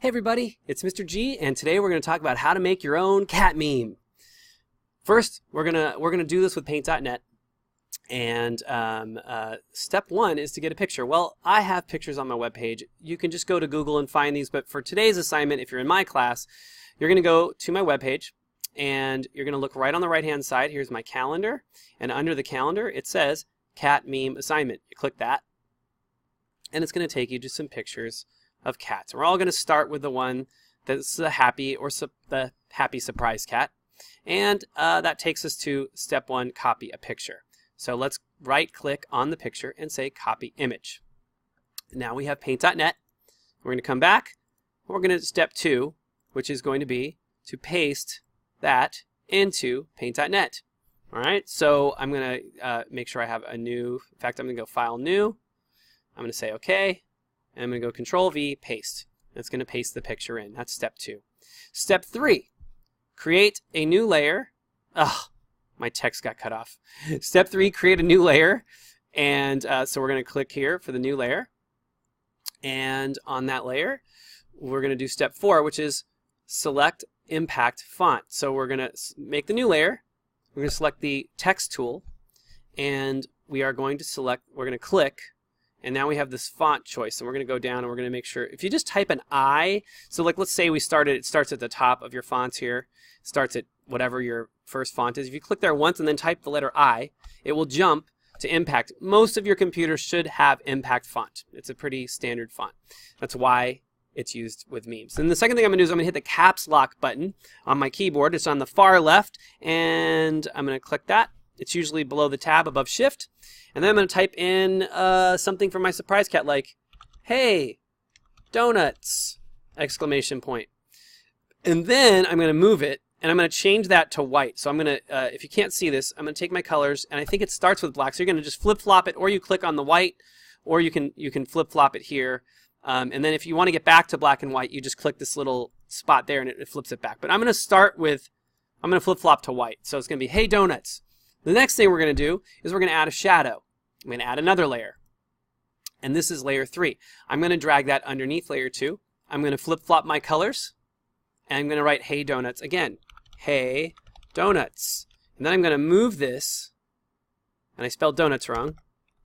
Hey everybody, it's Mr. G, and today we're going to talk about how to make your own cat meme. First, we're gonna do this with Paint.net, and step one is to get a picture. Well, I have pictures on my webpage. You can just go to Google and find these, but for today's assignment, if you're in my class, you're going to go to my webpage, and you're going to look right on the right-hand side. Here's my calendar, and under the calendar, it says Cat Meme Assignment. You click that, and it's going to take you to some pictures of cats. We're all going to start with the one that's the happy the happy surprise cat, and that takes us to step one, copy a picture. So let's right click on the picture and say copy image. Now we have Paint.net. We're going to come back. We're going to step two, which is going to be to paste that into Paint.net. All right, so I'm going to make sure I have a new, in fact, I'm going to go File, New. I'm going to say OK. And I'm going to go Control V, paste. It's going to paste the picture in. That's step two. Step three, create a new layer. Ugh, my text got cut off. Step three, create a new layer. And so we're going to click here for the new layer. And on that layer, we're going to do step four, which is select impact font. So we're going to make the new layer. We're going to select the text tool. And we are going to select, we're going to click. And now we have this font choice, and we're going to go down and we're going to make sure, if you just type an I, so like let's say it starts at the top of your fonts here, starts at whatever your first font is. If you click there once and then type the letter I, it will jump to impact. Most of your computers should have impact font. It's a pretty standard font. That's why it's used with memes. And the second thing I'm going to do is I'm going to hit the caps lock button on my keyboard. It's on the far left, and I'm going to click that. It's usually below the tab above Shift. And then I'm going to type in something for my surprise cat like, hey, donuts, exclamation point. And then I'm going to move it, and I'm going to change that to white. So I'm going to, if you can't see this, I'm going to take my colors, and I think it starts with black. So you're going to just flip-flop it, or you click on the white, or you can flip-flop it here. And then if you want to get back to black and white, you just click this little spot there, and it flips it back. But I'm going to start with, I'm going to flip-flop to white. So it's going to be, hey, donuts. The next thing we're going to do is we're going to add a shadow. I'm going to add another layer. And this is layer 3. I'm going to drag that underneath layer 2. I'm going to flip-flop my colors. And I'm going to write, hey, donuts again. Hey, donuts. And then I'm going to move this. And I spelled donuts wrong.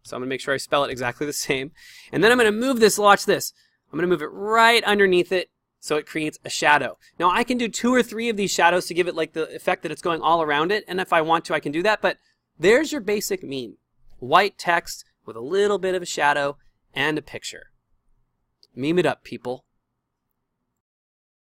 So I'm going to make sure I spell it exactly the same. And then I'm going to move this. Watch this. I'm going to move it right underneath it, so it creates a shadow. Now I can do 2 or 3 of these shadows to give it like the effect that it's going all around it, and if I want to I can do that, but there's your basic meme. White text with a little bit of a shadow and a picture. Meme it up, people.